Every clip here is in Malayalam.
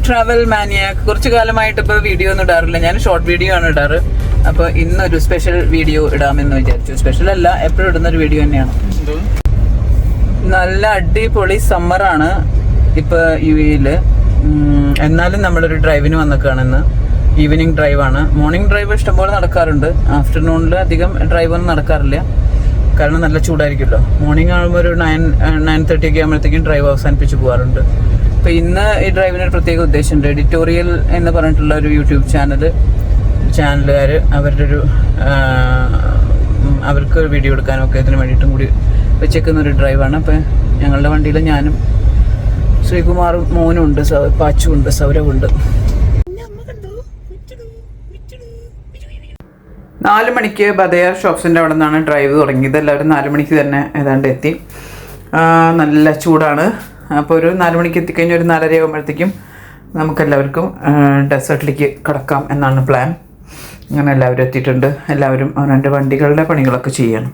ട്രാവൽ മാനിയാക്ക്. കുറച്ചു കാലമായിട്ട് ഇപ്പോൾ വീഡിയോ ഒന്നും ഇടാറില്ല, ഞാൻ ഷോർട്ട് വീഡിയോ ആണ് ഇടാറ്. അപ്പോൾ ഇന്നൊരു സ്പെഷ്യൽ വീഡിയോ ഇടാമെന്ന് വിചാരിച്ചു. സ്പെഷ്യൽ അല്ല, എപ്പോഴും ഇടുന്നൊരു വീഡിയോ തന്നെയാണ്. നല്ല അടിപൊളി സമ്മറാണ് ഇപ്പോൾ UAE-ൽ. എന്നാലും നമ്മളൊരു ഡ്രൈവിന് വന്നേക്കാണെന്ന്. ഈവനിങ് ഡ്രൈവാണ്. മോർണിംഗ് ഡ്രൈവ് ഇഷ്ടംപോലെ നടക്കാറുണ്ട്, ആഫ്റ്റർനൂണിൽ അധികം ഡ്രൈവൊന്നും നടക്കാറില്ല, കാരണം നല്ല ചൂടായിരിക്കുമല്ലോ. മോർണിംഗ് ആകുമ്പോൾ ഒരു 9:30 ഒക്കെ ആകുമ്പോഴത്തേക്കും ഡ്രൈവ് അവസാനിപ്പിച്ച് പോകാറുണ്ട്. അപ്പോൾ ഇന്ന് ഈ ഡ്രൈവിനൊരു പ്രത്യേക ഉദ്ദേശമുണ്ട്. എഡിറ്റോറിയൽ എന്ന് പറഞ്ഞിട്ടുള്ള ഒരു യൂട്യൂബ് ചാനലുകാർ അവർക്ക് വീഡിയോ എടുക്കാനൊക്കെ ഇതിന് വേണ്ടിയിട്ടും കൂടി വെച്ചേക്കുന്നൊരു ഡ്രൈവാണ്. അപ്പോൾ ഞങ്ങളുടെ വണ്ടിയിൽ ഞാനും ശ്രീകുമാറും മോനും ഉണ്ട്, പാച്ചുണ്ട്, സൗരവുണ്ട്. 4 മണിക്ക് ബദയ ഷോപ്സിൻ്റെ അവിടെ നിന്നാണ് ഡ്രൈവ് തുടങ്ങിയത്. എല്ലാവരും 4 മണിക്ക് തന്നെ ഏതാണ്ട് എത്തി. നല്ല ചൂടാണ്. അപ്പോൾ ഒരു 4 മണിക്ക് എത്തിക്കഴിഞ്ഞാൽ ഒരു 4:30 ആകുമ്പോഴത്തേക്കും നമുക്കെല്ലാവർക്കും ഡെസേർട്ടിലേക്ക് കിടക്കാം എന്നാണ് പ്ലാൻ. അങ്ങനെ എല്ലാവരും എത്തിയിട്ടുണ്ട്. എല്ലാവരും അവരുടെ വണ്ടികളുടെ പണികളൊക്കെ ചെയ്യണം.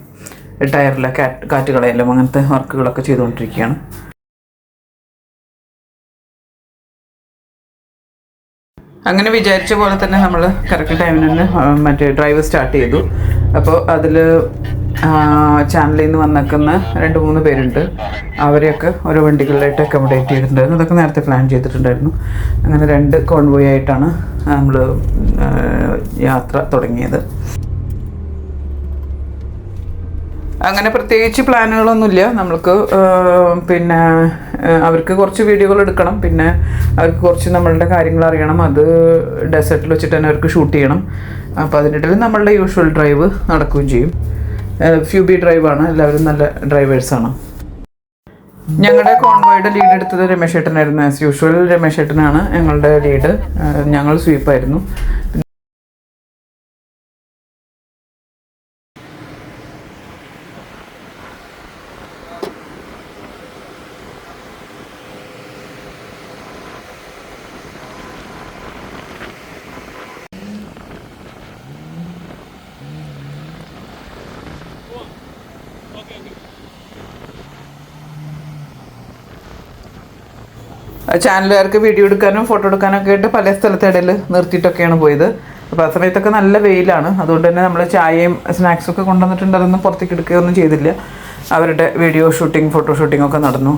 ടയറിലെ കാറ്റ് കളയലും അങ്ങനത്തെ വർക്കുകളൊക്കെ ചെയ്തുകൊണ്ടിരിക്കുകയാണ്. അങ്ങനെ വിചാരിച്ച പോലെ തന്നെ നമ്മൾ കറക്റ്റ് ടൈമിന് തന്നെ മറ്റേ ഡ്രൈവ് സ്റ്റാർട്ട് ചെയ്തു. അപ്പോൾ അതിൽ ചാനലിൽ നിന്ന് വന്നേക്കുന്ന 2-3 പേരുണ്ട്. അവരെയൊക്കെ ഓരോ വണ്ടികളിലായിട്ട് അക്കോമഡേറ്റ് ചെയ്തിട്ടുണ്ടായിരുന്നു. അതൊക്കെ നേരത്തെ പ്ലാൻ ചെയ്തിട്ടുണ്ടായിരുന്നു. അങ്ങനെ 2 കോൺവോയ് ആയിട്ടാണ് നമ്മൾ യാത്ര തുടങ്ങിയത്. അങ്ങനെ പ്രത്യേകിച്ച് പ്ലാനുകളൊന്നുമില്ല നമ്മൾക്ക്. പിന്നെ അവർക്ക് കുറച്ച് വീഡിയോകൾ എടുക്കണം, പിന്നെ അവർക്ക് കുറച്ച് നമ്മളുടെ കാര്യങ്ങൾ അറിയണം. അത് ഡെസേർട്ടിൽ വെച്ചിട്ട് തന്നെ അവർക്ക് ഷൂട്ട് ചെയ്യണം. അപ്പോൾ അതിനിടയിൽ നമ്മളുടെ യൂഷ്വൽ ഡ്രൈവ് നടക്കുകയും ചെയ്യും. ഫ്യൂബി ഡ്രൈവാണ്, എല്ലാവരും നല്ല ഡ്രൈവേഴ്സാണ്. ഞങ്ങളുടെ കോൺവോയുടെ ലീഡ് എടുത്തത് രമേശ് ഏട്ടനായിരുന്നു. ആസ് യൂഷ്വൽ രമേശ് ഏട്ടനാണ് ഞങ്ങളുടെ ലീഡ്. ഞങ്ങൾ സ്വീപ്പായിരുന്നു. ചാനലുകാർക്ക് വീഡിയോ എടുക്കാനും ഫോട്ടോ എടുക്കാനൊക്കെ ആയിട്ട് പല സ്ഥലത്തിടയിൽ നിർത്തിയിട്ടൊക്കെയാണ് പോയത്. അപ്പോൾ ആ സമയത്തൊക്കെ നല്ല വെയിലാണ്. അതുകൊണ്ട് തന്നെ നമ്മൾ ചായയും സ്നാക്സൊക്കെ കൊണ്ടുവന്നിട്ടുണ്ട്. അതൊന്നും പുറത്തേക്ക് എടുക്കുകയൊന്നും ചെയ്തില്ല. അവരുടെ വീഡിയോ ഷൂട്ടിംഗ്, ഫോട്ടോ ഷൂട്ടിംഗ് ഒക്കെ നടന്നു.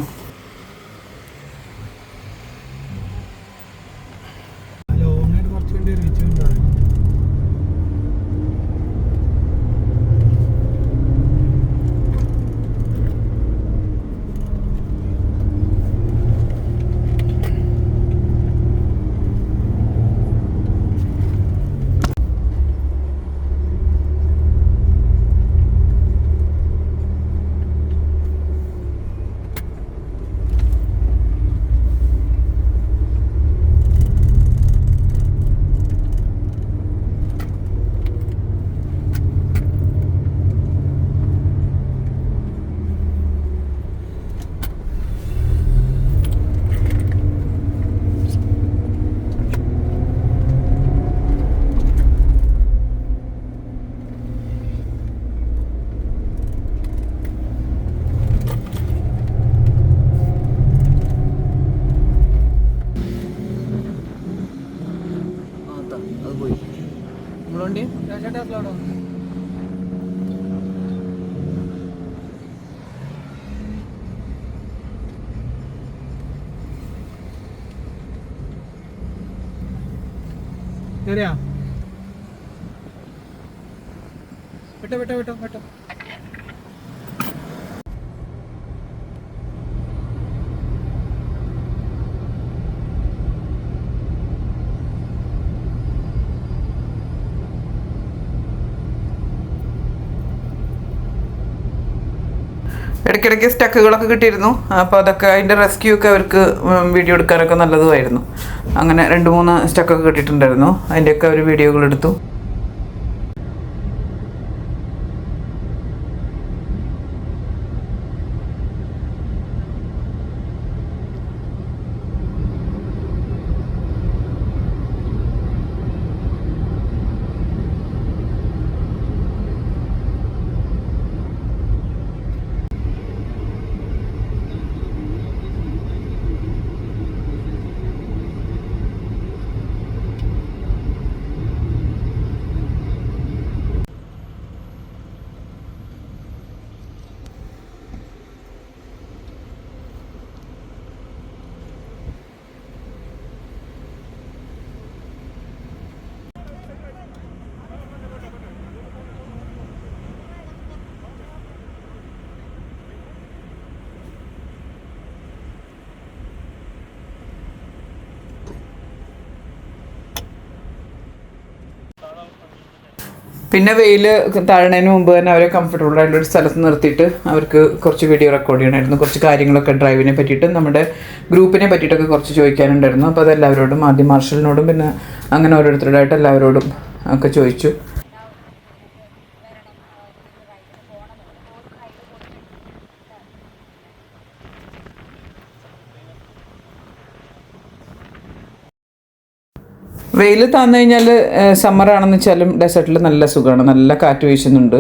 ശരിയാ, വിട്ടോ വിട്ടോ വിട്ടോ വിട്ടോ. ഇടയ്ക്കിടയ്ക്ക് സ്റ്റക്കുകളൊക്കെ കിട്ടിയിരുന്നു. അപ്പോൾ അതൊക്കെ അതിൻ്റെ റെസ്ക്യൂ ഒക്കെ അവർക്ക് വീഡിയോ എടുക്കാനൊക്കെ നല്ലതുമായിരുന്നു. അങ്ങനെ 2-3 സ്റ്റക്കൊക്കെ കിട്ടിയിട്ടുണ്ടായിരുന്നു. അതിൻ്റെയൊക്കെ അവർ വീഡിയോകൾ എടുത്തു. പിന്നെ വെയിൽ താഴുന്നതിന് മുമ്പ് തന്നെ അവരെ കംഫർട്ടബിൾ ആയിട്ടുള്ള ഒരു സ്ഥലത്ത് നിർത്തിയിട്ട് അവർക്ക് കുറച്ച് വീഡിയോ റെക്കോർഡ് ചെയ്യണമായിരുന്നു. കുറച്ച് കാര്യങ്ങളൊക്കെ ഡ്രൈവിനെ പറ്റിയിട്ട് നമ്മുടെ ഗ്രൂപ്പിനെ പറ്റിയിട്ടൊക്കെ കുറച്ച് ചോദിക്കാനുണ്ടായിരുന്നു. അപ്പോൾ അതെല്ലാവരോടും ആദ്യം മാർഷലിനോടും പിന്നെ അങ്ങനെ ഓരോരുത്തരോടായിട്ട് എല്ലാവരോടും ഒക്കെ ചോദിച്ചു. വെയിൽ താന്നു കഴിഞ്ഞാൽ സമ്മറാണെന്ന് വെച്ചാലും ഡെസേർട്ടിൽ നല്ല സുഖമാണ്, നല്ല കാറ്റ് വീശുന്നുണ്ട്.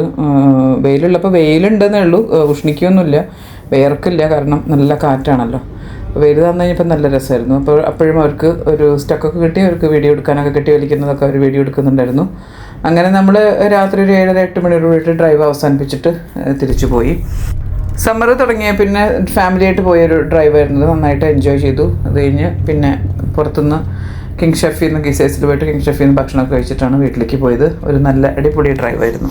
വെയിലുള്ളപ്പോൾ വെയിലുണ്ടെന്നേ ഉള്ളൂ, ഉഷ്ണിക്കൊന്നുമില്ല, വേർക്കില്ല, കാരണം നല്ല കാറ്റാണല്ലോ. വെയിൽ താന്നു കഴിഞ്ഞപ്പോൾ നല്ല രസമായിരുന്നു. അപ്പോഴും അവർക്ക് ഒരു സ്റ്റക്കൊക്കെ കിട്ടി, അവർക്ക് വീഡിയോ എടുക്കാനൊക്കെ കിട്ടി, വലിക്കുന്നതൊക്കെ അവർ വീഡിയോ എടുക്കുന്നുണ്ടായിരുന്നു. അങ്ങനെ നമ്മൾ രാത്രി ഒരു 7-8 മണിയോട് കൂടിയിട്ട് ഡ്രൈവ് അവസാനിപ്പിച്ചിട്ട് തിരിച്ചു പോയി. സമ്മർ തുടങ്ങിയ പിന്നെ ഫാമിലിയായിട്ട് പോയൊരു ഡ്രൈവായിരുന്നു, നന്നായിട്ട് എൻജോയ് ചെയ്തു. അത് കഴിഞ്ഞ് പിന്നെ പുറത്തുനിന്ന് കിങ് ഷെഫിൽ നിന്ന് ഗിസൈസിൽ പോയിട്ട് കിങ് ഷെഫിൽ നിന്ന് ഭക്ഷണമൊക്കെ കഴിച്ചിട്ടാണ് വീട്ടിലേക്ക് പോയത്. ഒരു നല്ല അടിപൊളി ഡ്രൈവായിരുന്നു.